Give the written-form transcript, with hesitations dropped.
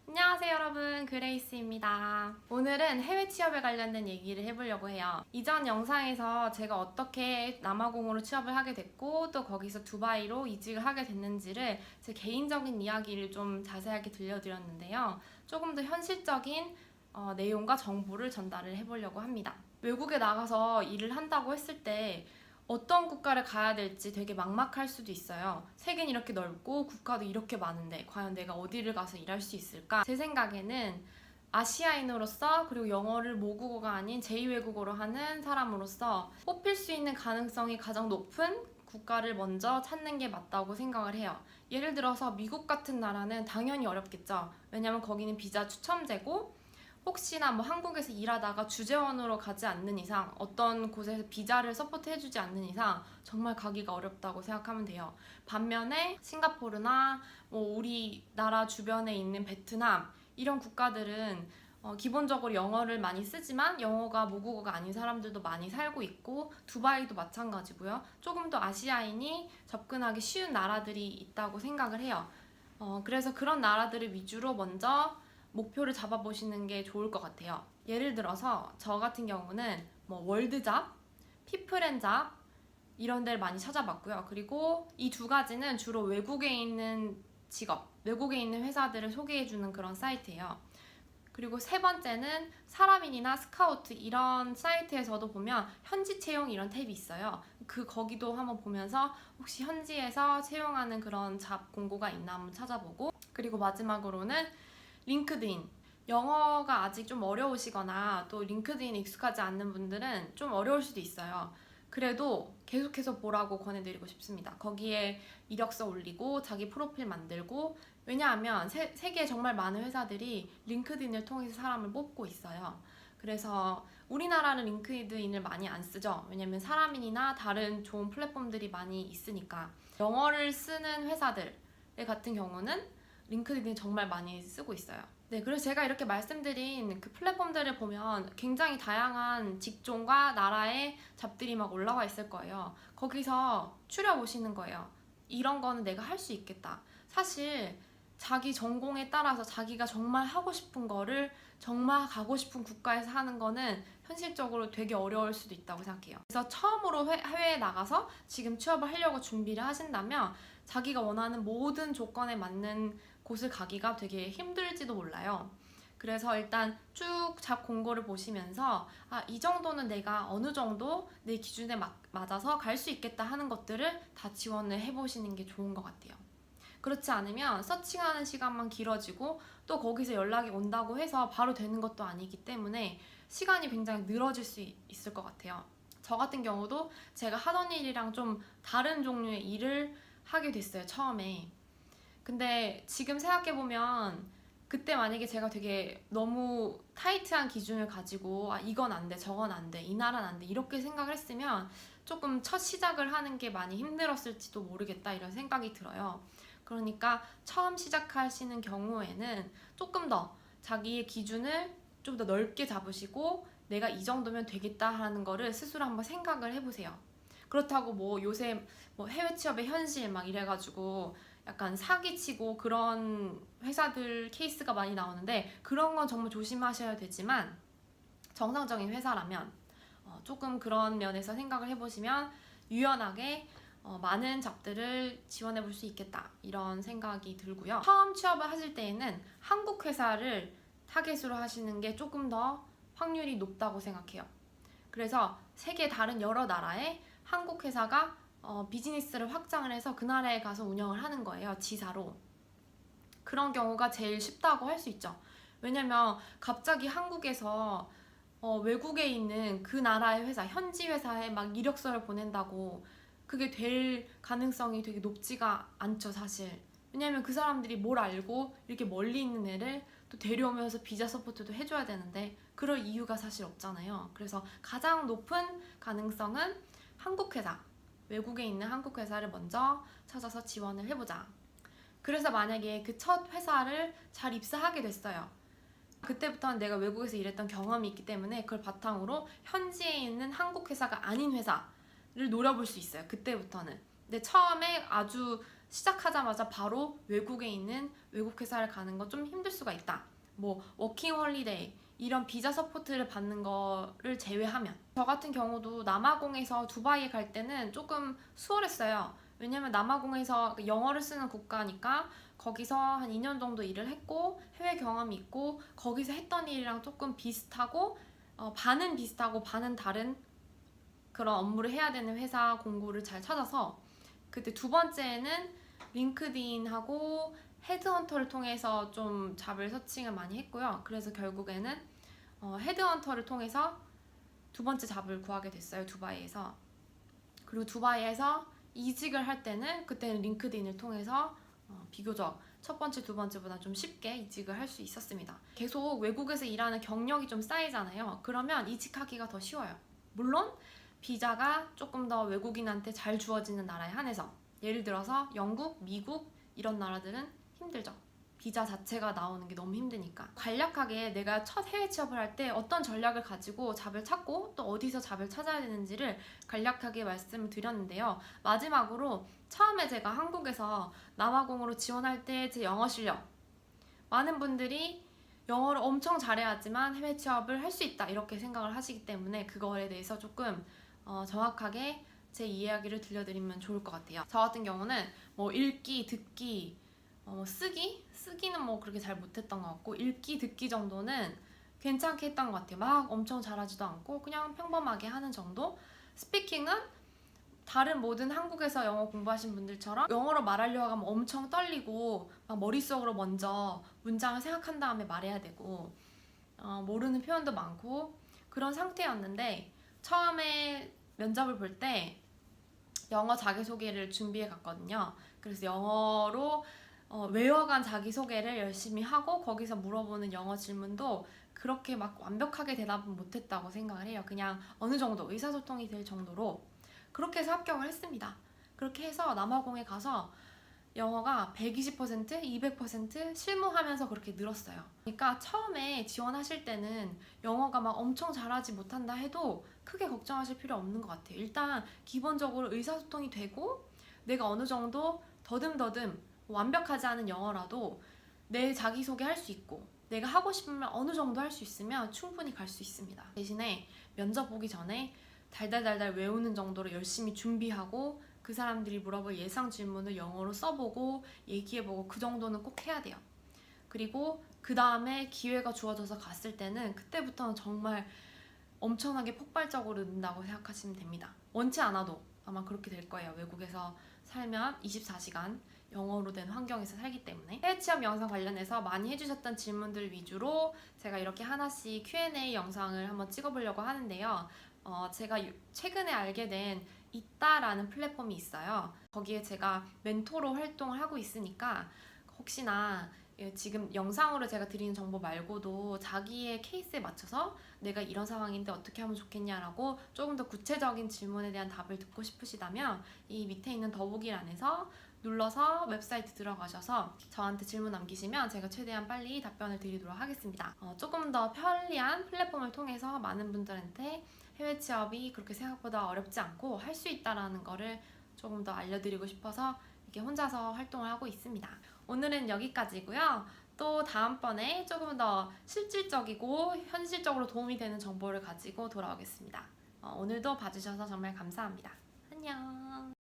안녕하세요 여러분, 그레이스입니다. 오늘은 해외 취업에 관련된 얘기를 해보려고 해요. 이전 영상에서 제가 어떻게 남아공으로 취업을 하게 됐고 또 거기서 두바이로 이직을 하게 됐는지를 제 개인적인 이야기를 좀 자세하게 들려드렸는데요. 조금 더 현실적인 내용과 정보를 전달을 해보려고 합니다. 외국에 나가서 일을 한다고 했을 때 어떤 국가를 가야 될지 되게 막막할 수도 있어요. 세계는 이렇게 넓고 국가도 이렇게 많은데 과연 내가 어디를 가서 일할 수 있을까? 제 생각에는 아시아인으로서 그리고 영어를 모국어가 아닌 제2외국어로 하는 사람으로서 뽑힐 수 있는 가능성이 가장 높은 국가를 먼저 찾는 게 맞다고 생각을 해요. 예를 들어서 미국 같은 나라는 당연히 어렵겠죠. 왜냐면 거기는 비자 추첨제고 혹시나 한국에서 일하다가 주재원으로 가지 않는 이상, 어떤 곳에서 비자를 서포트해주지 않는 이상 정말 가기가 어렵다고 생각하면 돼요. 반면에 싱가포르나 우리나라 주변에 있는 베트남 이런 국가들은 기본적으로 영어를 많이 쓰지만 영어가 모국어가 아닌 사람들도 많이 살고 있고, 두바이도 마찬가지고요. 조금 더 아시아인이 접근하기 쉬운 나라들이 있다고 생각을 해요. 그래서 그런 나라들을 위주로 먼저 목표를 잡아보시는 게 좋을 것 같아요. 예를 들어서 저 같은 경우는 월드잡, 피플앤잡 이런 데를 많이 찾아봤고요. 그리고 이 두 가지는 주로 외국에 있는 직업, 외국에 있는 회사들을 소개해주는 그런 사이트예요. 그리고 세 번째는 사람인이나 스카우트 이런 사이트에서도 보면 현지 채용 이런 탭이 있어요. 거기도 한번 보면서 혹시 현지에서 채용하는 그런 잡 공고가 있나 한번 찾아보고, 그리고 마지막으로는 링크드인. 영어가 아직 좀 어려우시거나 또 링크드인에 익숙하지 않는 분들은 좀 어려울 수도 있어요. 그래도 계속해서 보라고 권해드리고 싶습니다. 거기에 이력서 올리고 자기 프로필 만들고, 왜냐하면 세계에 정말 많은 회사들이 링크드인을 통해서 사람을 뽑고 있어요. 그래서 우리나라는 링크드인을 많이 안 쓰죠. 왜냐면 사람인이나 다른 좋은 플랫폼들이 많이 있으니까. 영어를 쓰는 회사들 같은 경우는 링크드인 정말 많이 쓰고 있어요. 네, 그래서 제가 이렇게 말씀드린 그 플랫폼들을 보면 굉장히 다양한 직종과 나라의 잡들이 막 올라와 있을 거예요. 거기서 추려보시는 거예요. 이런 거는 내가 할 수 있겠다. 사실 자기 전공에 따라서 자기가 정말 하고 싶은 거를 정말 가고 싶은 국가에서 하는 거는 현실적으로 되게 어려울 수도 있다고 생각해요. 그래서 처음으로 해외에 나가서 지금 취업을 하려고 준비를 하신다면 자기가 원하는 모든 조건에 맞는 곳을 가기가 되게 힘들지도 몰라요. 그래서 일단 쭉 잡 공고를 보시면서 이 정도는 내가 어느 정도 내 기준에 맞아서 갈 수 있겠다 하는 것들을 다 지원을 해보시는 게 좋은 것 같아요. 그렇지 않으면 서칭하는 시간만 길어지고 또 거기서 연락이 온다고 해서 바로 되는 것도 아니기 때문에 시간이 굉장히 늘어질 수 있을 것 같아요. 저 같은 경우도 제가 하던 일이랑 좀 다른 종류의 일을 하게 됐어요, 처음에. 근데 지금 생각해보면 그때 만약에 제가 되게 너무 타이트한 기준을 가지고 이건 안 돼, 저건 안 돼, 이 나라는 안 돼 이렇게 생각을 했으면 조금 첫 시작을 하는 게 많이 힘들었을지도 모르겠다 이런 생각이 들어요. 그러니까 처음 시작하시는 경우에는 조금 더 자기의 기준을 좀 더 넓게 잡으시고 내가 이 정도면 되겠다 하는 거를 스스로 한번 생각을 해보세요. 그렇다고 요새 해외 취업의 현실 막 이래가지고 약간 사기치고 그런 회사들 케이스가 많이 나오는데 그런 건 정말 조심하셔야 되지만, 정상적인 회사라면 조금 그런 면에서 생각을 해보시면 유연하게 많은 잡들을 지원해 볼 수 있겠다 이런 생각이 들고요. 처음 취업을 하실 때에는 한국 회사를 타겟으로 하시는 게 조금 더 확률이 높다고 생각해요. 그래서 세계 다른 여러 나라에 한국 회사가 비즈니스를 확장을 해서 그 나라에 가서 운영을 하는 거예요, 지사로. 그런 경우가 제일 쉽다고 할 수 있죠. 왜냐면 갑자기 한국에서 외국에 있는 그 나라의 회사, 현지 회사에 막 이력서를 보낸다고 그게 될 가능성이 되게 높지가 않죠, 사실. 왜냐면 그 사람들이 뭘 알고 이렇게 멀리 있는 애를 또 데려오면서 비자 서포트도 해줘야 되는데 그럴 이유가 사실 없잖아요. 그래서 가장 높은 가능성은 한국 회사, 외국에 있는 한국 회사를 먼저 찾아서 지원을 해보자. 그래서 만약에 그 첫 회사를 잘 입사하게 됐어요. 그때부터는 내가 외국에서 일했던 경험이 있기 때문에 그걸 바탕으로 현지에 있는 한국 회사가 아닌 회사를 노려볼 수 있어요, 그때부터는. 근데 처음에 아주 시작하자마자 바로 외국에 있는 외국 회사를 가는 건 좀 힘들 수가 있다. 뭐 워킹 홀리데이 이런 비자 서포트를 받는 거를 제외하면, 저 같은 경우도 남아공에서 두바이에 갈 때는 조금 수월했어요. 왜냐면 남아공에서 영어를 쓰는 국가니까 거기서 한 2년 정도 일을 했고 해외 경험이 있고 거기서 했던 일이랑 조금 비슷하고 반은 비슷하고 반은 다른 그런 업무를 해야 되는 회사 공고를 잘 찾아서, 그때 두 번째는 링크드인하고 헤드헌터를 통해서 좀 잡을 서칭을 많이 했고요. 그래서 결국에는 헤드헌터를 통해서 두 번째 잡을 구하게 됐어요, 두바이에서. 그리고 두바이에서 이직을 할 때는 그때는 링크드인을 통해서 비교적 첫 번째, 두 번째보다 좀 쉽게 이직을 할 수 있었습니다. 계속 외국에서 일하는 경력이 좀 쌓이잖아요. 그러면 이직하기가 더 쉬워요. 물론 비자가 조금 더 외국인한테 잘 주어지는 나라에 한해서, 예를 들어서 영국, 미국 이런 나라들은 힘들죠. 비자 자체가 나오는 게 너무 힘드니까. 간략하게 내가 첫 해외 취업을 할 때 어떤 전략을 가지고 잡을 찾고 또 어디서 잡을 찾아야 되는지를 간략하게 말씀을 드렸는데요. 마지막으로 처음에 제가 한국에서 남아공으로 지원할 때 제 영어 실력, 많은 분들이 영어를 엄청 잘해야지만 해외 취업을 할 수 있다 이렇게 생각을 하시기 때문에 그거에 대해서 조금 정확하게 제 이야기를 들려드리면 좋을 것 같아요. 저 같은 경우는 뭐 읽기, 듣기, 쓰기는 뭐 그렇게 잘 못했던 것 같고, 읽기, 듣기 정도는 괜찮게 했던 것 같아요. 막 엄청 잘하지도 않고 그냥 평범하게 하는 정도. 스피킹은 다른 모든 한국에서 영어 공부하신 분들처럼 영어로 말하려고 하면 엄청 떨리고 막 머릿속으로 먼저 문장을 생각한 다음에 말해야 되고 모르는 표현도 많고 그런 상태였는데, 처음에 면접을 볼 때 영어 자기소개를 준비해 갔거든요. 그래서 영어로 외워간 자기소개를 열심히 하고 거기서 물어보는 영어 질문도 그렇게 막 완벽하게 대답은 못했다고 생각을 해요. 그냥 어느 정도 의사소통이 될 정도로 그렇게 해서 합격을 했습니다. 그렇게 해서 남아공에 가서 영어가 120%, 200% 실무하면서 그렇게 늘었어요. 그러니까 처음에 지원하실 때는 영어가 막 엄청 잘하지 못한다 해도 크게 걱정하실 필요 없는 것 같아요. 일단 기본적으로 의사소통이 되고 내가 어느 정도 더듬더듬 완벽하지 않은 영어라도 내 자기소개 할 수 있고 내가 하고 싶으면 어느 정도 할 수 있으면 충분히 갈 수 있습니다. 대신에 면접 보기 전에 달달달달 외우는 정도로 열심히 준비하고 그 사람들이 물어볼 예상 질문을 영어로 써보고 얘기해보고 그 정도는 꼭 해야 돼요. 그리고 그 다음에 기회가 주어져서 갔을 때는 그때부터는 정말 엄청나게 폭발적으로 는다고 생각하시면 됩니다. 원치 않아도 아마 그렇게 될 거예요. 외국에서 살면 24시간 영어로 된 환경에서 살기 때문에. 해외 취업 영상 관련해서 많이 해주셨던 질문들 위주로 제가 이렇게 하나씩 Q&A 영상을 한번 찍어보려고 하는데요. 제가 최근에 알게 된 있다라는 플랫폼이 있어요. 거기에 제가 멘토로 활동을 하고 있으니까 혹시나 지금 영상으로 제가 드리는 정보 말고도 자기의 케이스에 맞춰서 내가 이런 상황인데 어떻게 하면 좋겠냐라고 조금 더 구체적인 질문에 대한 답을 듣고 싶으시다면 이 밑에 있는 더보기란에서 눌러서 웹사이트 들어가셔서 저한테 질문 남기시면 제가 최대한 빨리 답변을 드리도록 하겠습니다. 조금 더 편리한 플랫폼을 통해서 많은 분들한테 해외 취업이 그렇게 생각보다 어렵지 않고 할 수 있다는 거를 조금 더 알려드리고 싶어서 이렇게 혼자서 활동을 하고 있습니다. 오늘은 여기까지고요. 또 다음번에 조금 더 실질적이고 현실적으로 도움이 되는 정보를 가지고 돌아오겠습니다. 오늘도 봐주셔서 정말 감사합니다. 안녕.